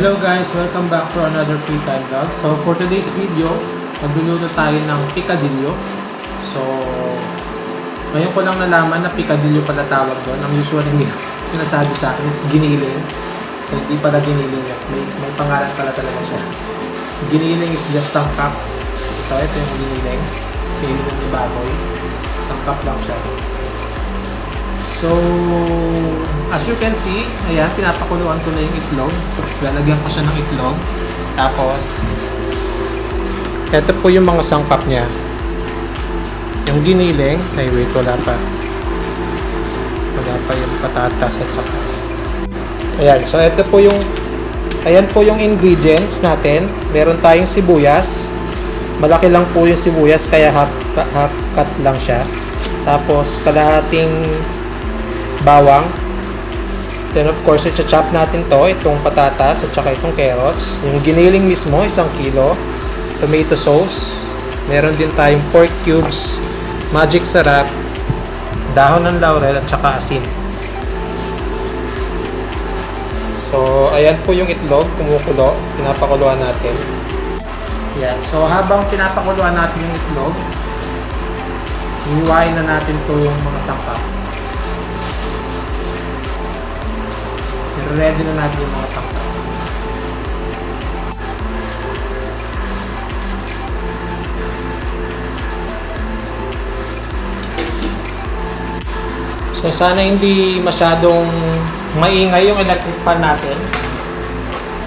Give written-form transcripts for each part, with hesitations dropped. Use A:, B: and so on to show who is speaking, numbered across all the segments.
A: Hello guys! Welcome back for another free time vlog. So for today's video, magluluto tayo ng picadillo. So ngayon ko lang nalaman na picadillo pala tawag doon. Ang usual hindi sinasabi sa akin is giniling. So hindi pala giniling. May pangalan pala talaga siya. Giniling is just sangkap. Ito yung giniling. Giniling ng baboy. Sangkap lang siya. So, as you can see, ayan, pinapakuluan ko na yung itlog. Lalagyan ko siya ng itlog. Tapos, ito po yung mga sangkap niya. Yung giniling, ay wait, wala pa. Wala pa yung patatas at saka. Ayan, so ito po yung, ayan po yung ingredients natin. Meron tayong sibuyas. Malaki lang po yung sibuyas, kaya half cut lang siya. Tapos, kalahating bawang. Then of course, i-chop natin to, itong patatas at saka itong carrots. Yung giniling mismo, 1 kilo. Tomato sauce. Meron din tayong pork cubes, magic sarap, dahon ng laurel at saka asin. So, ayan po yung itlog, kumukulo. Pinapakuluan natin. Yan. So, habang pinapakuluan natin yung itlog, hiwain na natin to yung mga sangkap. Ready na natin yung mga sangkap. So sana hindi masyadong maingay yung electric fan natin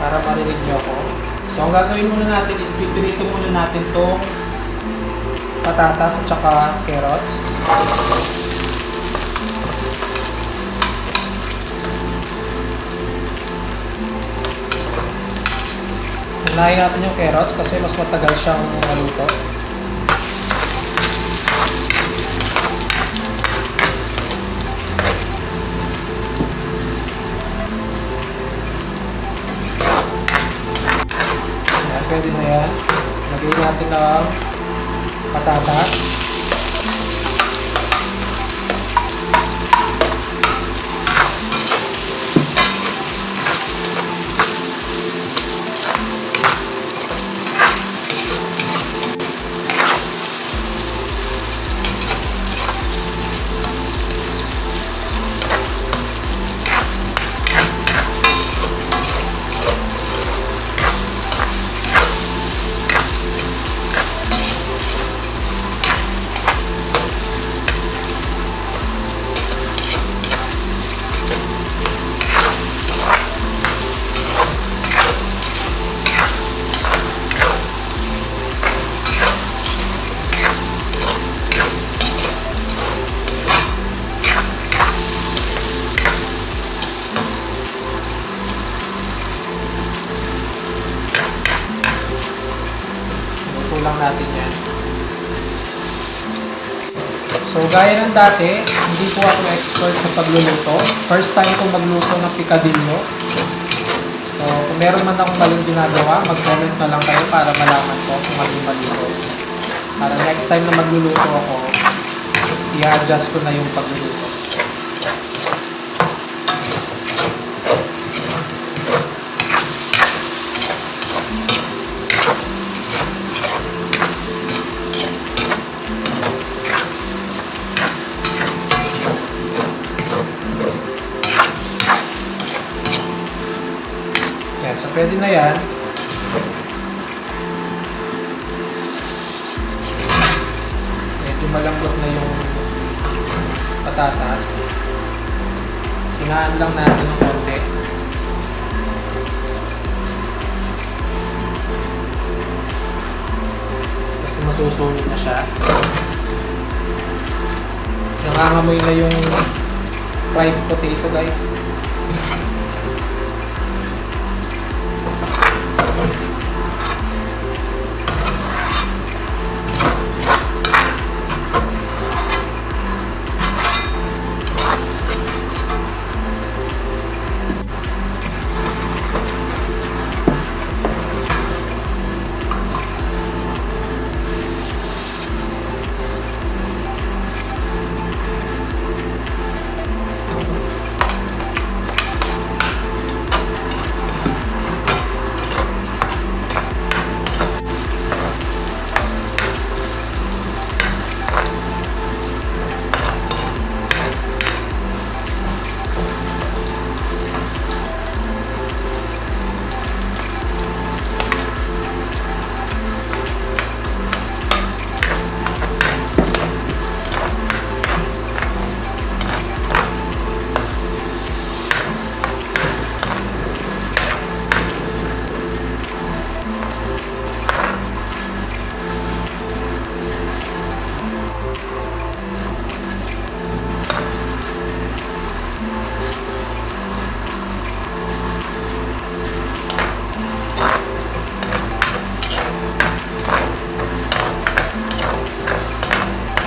A: para marinig nyo ako. So ang gagawin muna natin is pipirito muna natin itong patatas at saka carrots. Unahin natin yung carrots kasi mas matagal siyang maluto. Ayan, pwede na yan. Lagyan natin ng patatas. Lang natin yan. So gaya ng dati, hindi po ako expert sa pagluluto. First time ko magluto ng picadillo. So kung meron man akong maling ginagawa, mag-comment na lang kayo para malaman ko kung mali ko. Para next time na magluluto ako, i-adjust ko na yung pagluluto. So, pwede na yan. Medyo malambot na yung patatas. Hingaan lang natin ng konti. Kasi masusulit na siya. Nangangamoy na yung fried potato, guys.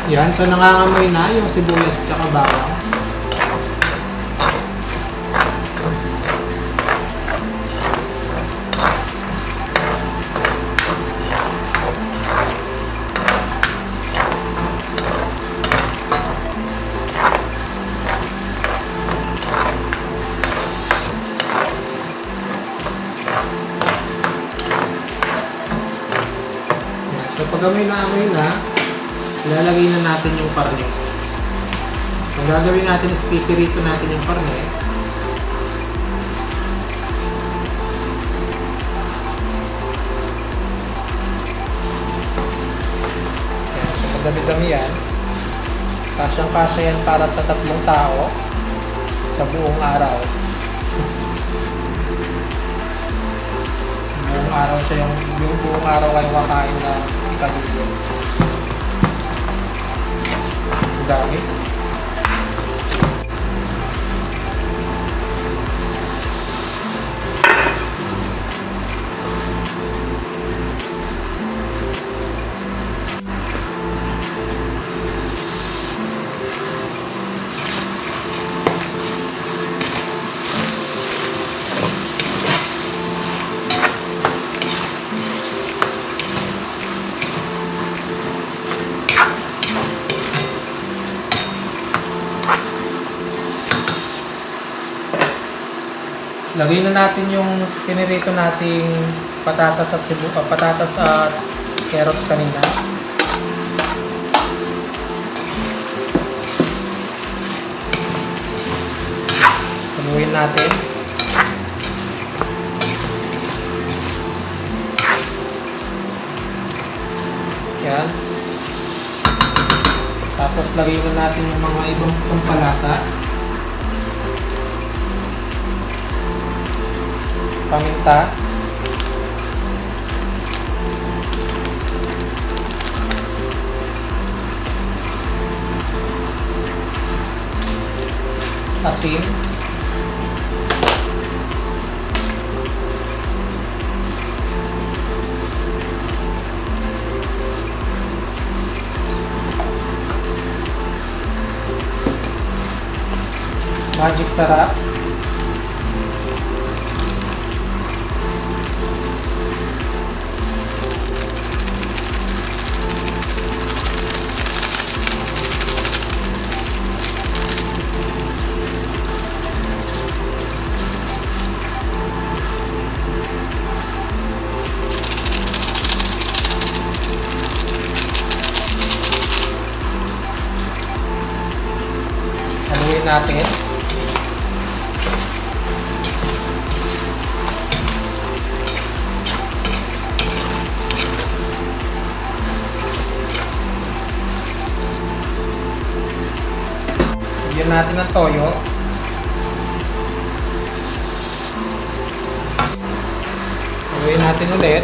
A: Yan, so nangangamoy na yung sibuyas tsaka bawang. So pag amoy na, ilalagay na natin yung karne. Ang gagawin natin is pipirito natin yung karne. Ayan, so pag dami-dami yan, kasyang-kasya yan para sa 3 tao sa buong araw. Buong araw siya yung buong araw kayo kakain na pikadilyo. Ang dami. Lagay na natin yung pinirito nating patatas at carrots kanina. Haluin natin. Yan. Tapos lagay na natin yung mga ibang pampalasa. Paminta, asin, magic sarap, haluin natin. Lagyan natin ng toyo. Haluin natin ulit.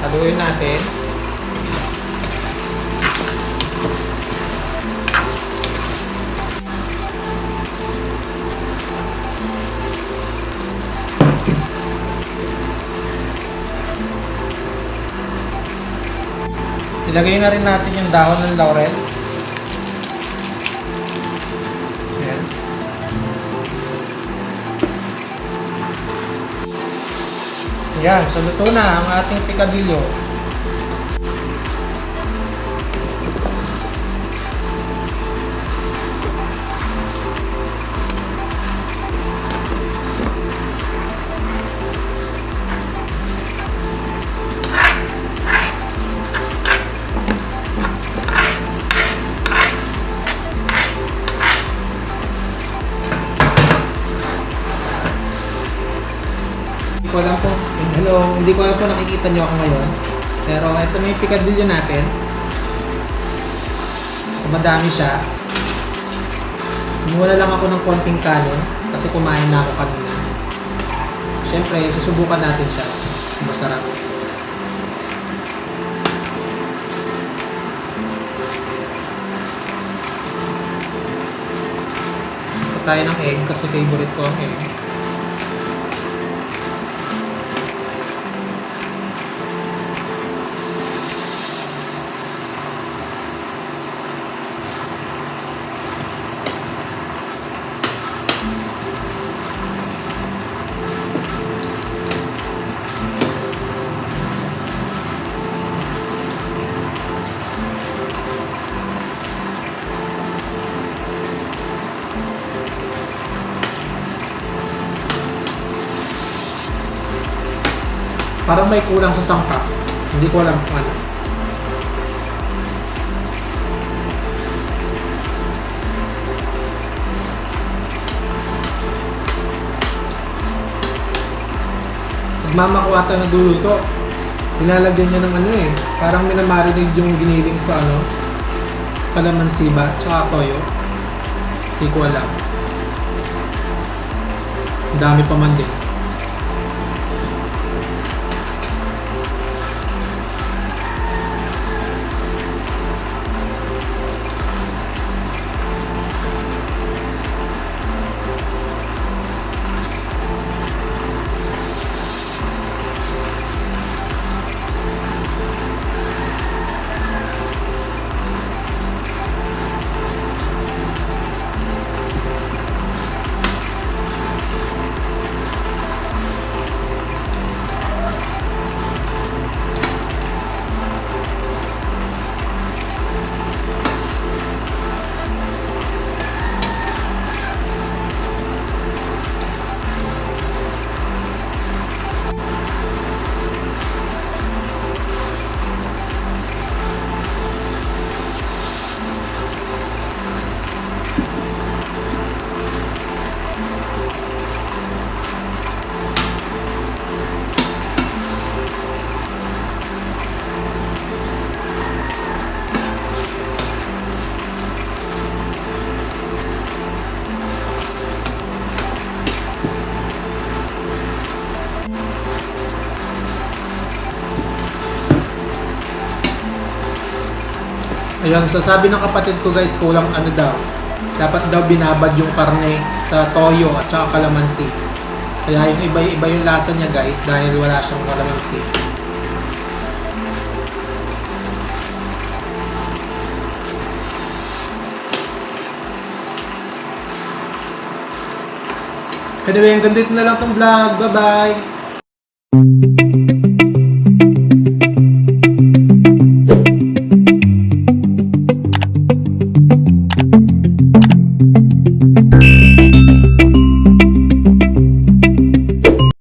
A: Haluin natin. Ilagay na rin natin yung dahon ng laurel. Ayan. Ayan, so luto na ang ating pikadilyo. Hindi ko alam po nakikita nyo ako ngayon. Pero ito na yung pikadilyo natin. So madami siya. Kumuha lang ako ng konting kanin kasi kumain na ako kanina. Siyempre, susubukan natin siya. Masarap. Ito tayo ng egg kasi favorite ko ang egg. Parang may kulang sa sangkap. Hindi ko alam kung ano. Nagmamakuha tayo nagluluto. Nilalagyan niya ng ano eh. Parang minamarinate yung giniling sa ano. Kalamansi ba? Tsaka toyo. Hindi ko alam. Ang dami pa man din. Ayan, sasabi ng kapatid ko guys, kulang ano daw. Dapat daw binabad yung karne sa toyo at saka kalamansi. Kaya yung iba yung lasa niya guys dahil wala siyang kalamansi. Anyway, hanggang dito na lang tong vlog. Bye-bye!